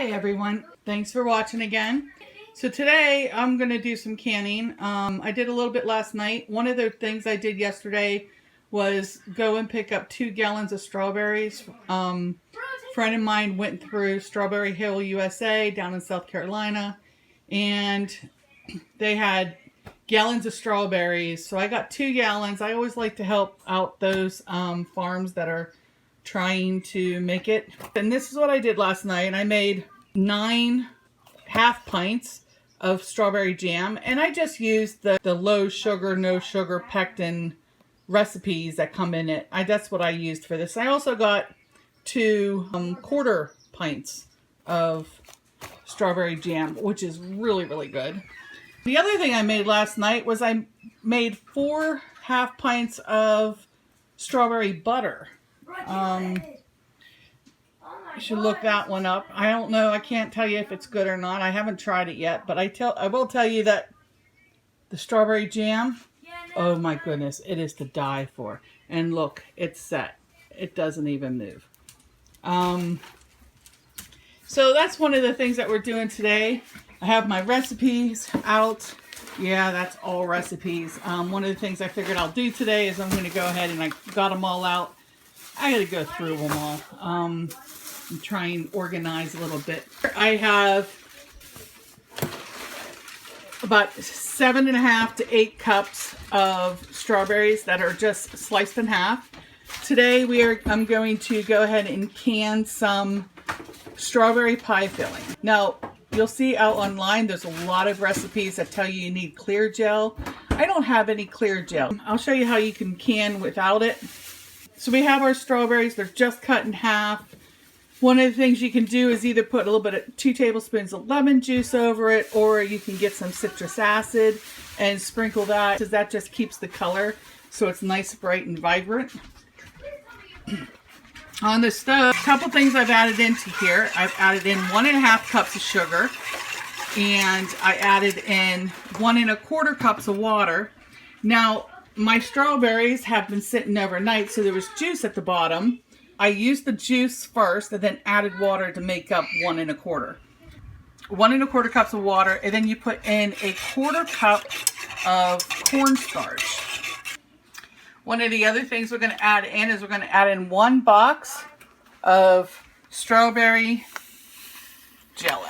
Hi everyone, thanks for watching again. So today I'm going to do some canning. I did a little bit last night. One of the things I did yesterday was go and pick up 2 gallons of strawberries. Friend of mine went through Strawberry Hill, USA down in South Carolina, and they had gallons of strawberries. So I got 2 gallons. I always like to help out those farms that are trying to make it. And this is what I did last night. I made 9 half pints of strawberry jam, and I just used the low sugar, no sugar pectin recipes that come in it. That's what I used for this. I also got 2 quarter pints of strawberry jam, which is really, really good. The other thing I made last night was I made 4 half pints of strawberry butter. You should look that one up. I don't know. I can't tell you if it's good or not. I haven't tried it yet, but I will tell you that the strawberry jam, oh my goodness, it is to die for. And look, it's set. It doesn't even move. So that's one of the things that we're doing today. I have my recipes out. Yeah, that's all recipes. One of the things I figured I'll do today is I'm going to go ahead and I got them all out. I got to go through them all and try and organize a little bit. I have about 7.5 to 8 cups of strawberries that are just sliced in half. Today I'm going to go ahead and can some strawberry pie filling. Now, you'll see out online there's a lot of recipes that tell you need clear gel. I don't have any clear gel. I'll show you how you can can without it. So we have our strawberries. They're just cut in half. One of the things you can do is either put a little bit of 2 tablespoons of lemon juice over it, or you can get some citrus acid and sprinkle that, because that just keeps the color so it's nice, bright, and vibrant. On the stove, a couple things I've added into here. I've added in 1.5 cups of sugar, and I added in 1 1/4 cups of water. Now, my strawberries have been sitting overnight, so there was juice at the bottom. I used the juice first and then added water to make up 1 1/4. 1 1/4 cups of water, and then you put in 1/4 cup of cornstarch. One of the other things we're going to add in is we're going to add in 1 box of strawberry jello.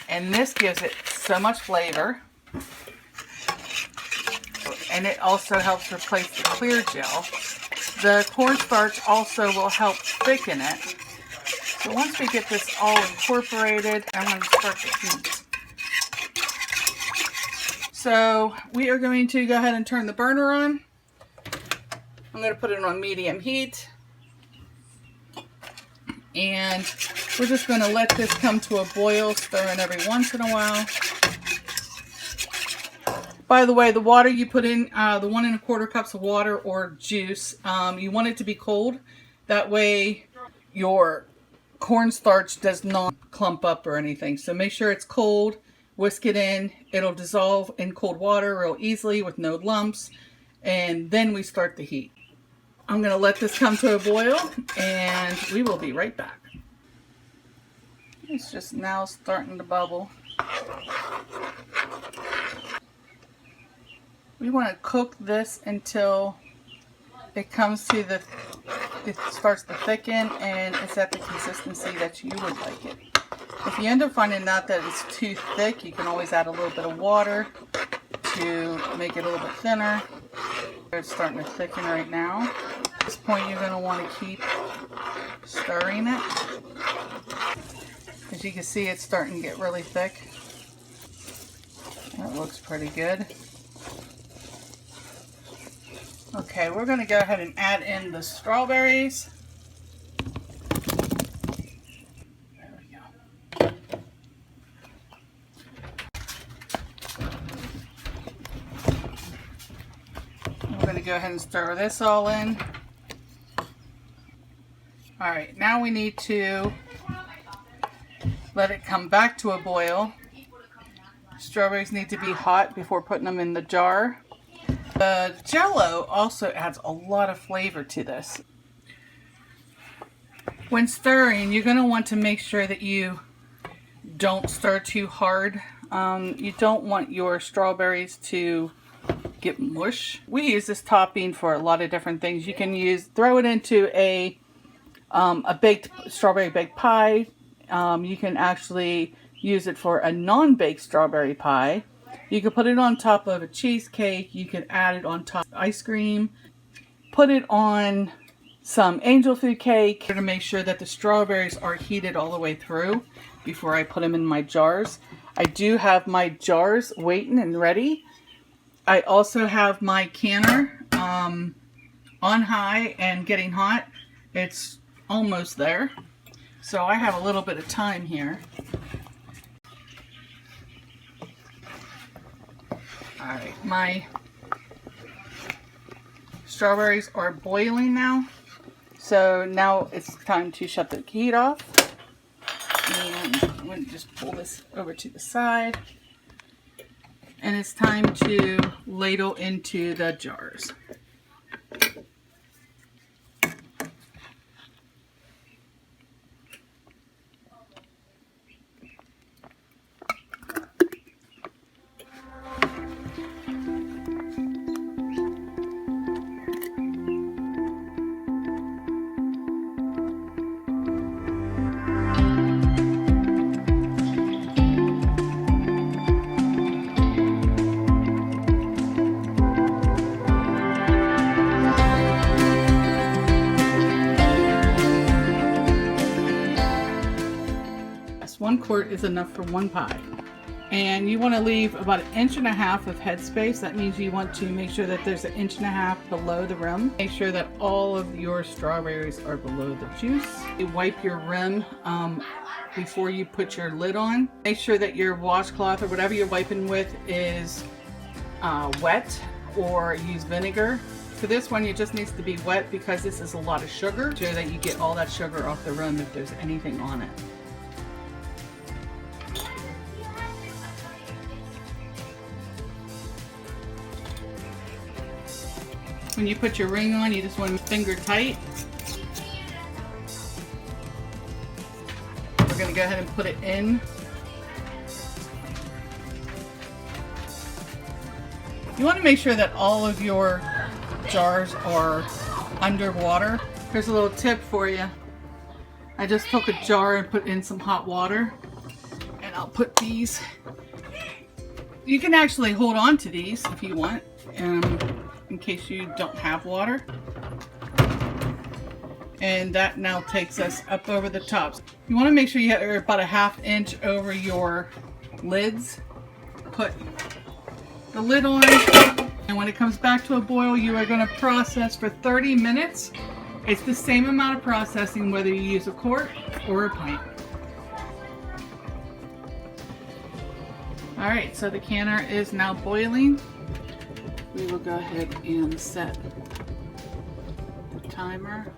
And this gives it so much flavor. And it also helps replace the clear gel. The cornstarch also will help thicken it. So once we get this all incorporated, I'm going to start the heat. So we are going to go ahead and turn the burner on. I'm going to put it on medium heat. And we're just going to let this come to a boil, stirring every once in a while. By the way, the water you put in, the 1 1/4 cups of water or juice, you want it to be cold. That way your cornstarch does not clump up or anything. So make sure it's cold. Whisk it in. It'll dissolve in cold water real easily with no lumps. And then we start the heat. I'm going to let this come to a boil, and we will be right back. It's just now starting to bubble. We want to cook this until it comes to it starts to thicken and it's at the consistency that you would like it. If you end up finding out that it's too thick, you can always add a little bit of water to make it a little bit thinner. It's starting to thicken right now. At this point, you're going to want to keep stirring it. As you can see, it's starting to get really thick. That looks pretty good. Okay, we're going to go ahead and add in the strawberries. There we go. We're going to go ahead and stir this all in. Alright, now we need to let it come back to a boil. Strawberries need to be hot before putting them in the jar. The Jell-O also adds a lot of flavor to this. When stirring, you're going to want to make sure that you don't stir too hard. You don't want your strawberries to get mush. We use this topping for a lot of different things. You can throw it into a baked strawberry baked pie. You can actually use it for a non-baked strawberry pie. You can put it on top of a cheesecake. You can add it on top of ice cream. Put it on some angel food cake to make sure that the strawberries are heated all the way through before I put them in my jars. I do have my jars waiting and ready. I also have my canner on high and getting hot. It's almost there. So I have a little bit of time here. Alright, my strawberries are boiling now. So now it's time to shut the heat off. And I'm going to just pull this over to the side. And it's time to ladle into the jars. One quart is enough for one pie. And you want to leave about 1.5 inches of headspace. That means you want to make sure that there's 1.5 inches below the rim. Make sure that all of your strawberries are below the juice. You wipe your rim before you put your lid on. Make sure that your washcloth or whatever you're wiping with is wet, or use vinegar. For this one, it just needs to be wet because this is a lot of sugar, so that you get all that sugar off the rim if there's anything on it. When you put your ring on, you just want to finger tight. We're going to go ahead and put it in. You want to make sure that all of your jars are underwater. Here's a little tip for you. I just took a jar and put in some hot water, and I'll put these. You can actually hold on to these if you want, in case you don't have water. And that now takes us up over the tops. You want to make sure you have about 1/2 inch over your lids. Put the lid on, and when it comes back to a boil, you are going to process for 30 minutes. It's the same amount of processing whether you use a quart or a pint. Alright, so the canner is now boiling. We will go ahead and set the timer.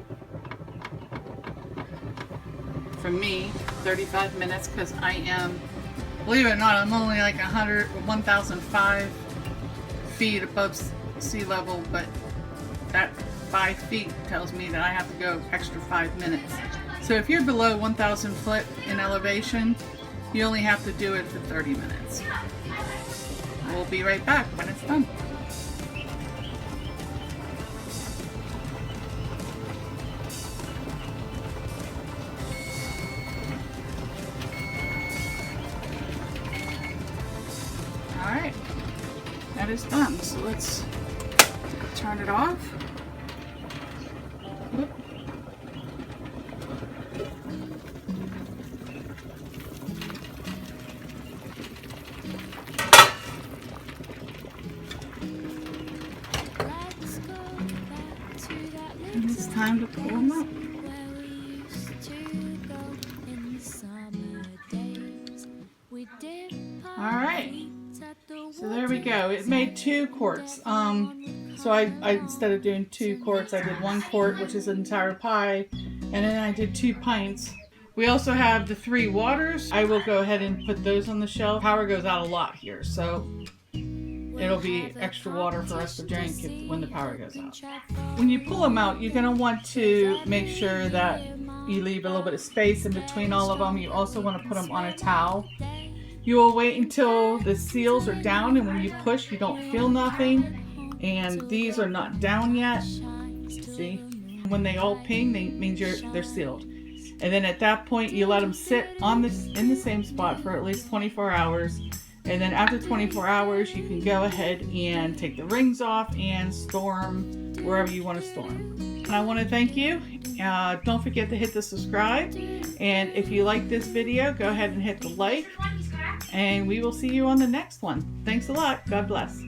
For me, 35 minutes, because I am, believe it or not, I'm only like 1,005 feet above sea level, but that 5 feet tells me that I have to go extra 5 minutes. So if you're below 1,000 foot in elevation, you only have to do it for 30 minutes. We'll be right back when it's done. Alright, that is done. So let's turn it off. Whoop. And it's time to pull them up. Alright, so there we go. It made 2 quarts. So I instead of doing 2 quarts, I did 1 quart, which is an entire pie, and then I did 2 pints. We also have the 3 waters. I will go ahead and put those on the shelf. Power goes out a lot here, so it'll be extra water for us to drink when the power goes out. When you pull them out, you're going to want to make sure that You leave a little bit of space in between all of them. You also want to put them on a towel. You will wait until the seals are down, and when you push, you don't feel nothing. And these are not down yet. See? When they all ping, they means they're sealed. And then at that point, you let them sit on in the same spot for at least 24 hours. And then after 24 hours, you can go ahead and take the rings off and store them wherever you want to store them. And I want to thank you. Don't forget to hit the subscribe. And if you like this video, go ahead and hit the like. And we will see you on the next one. Thanks a lot. God bless.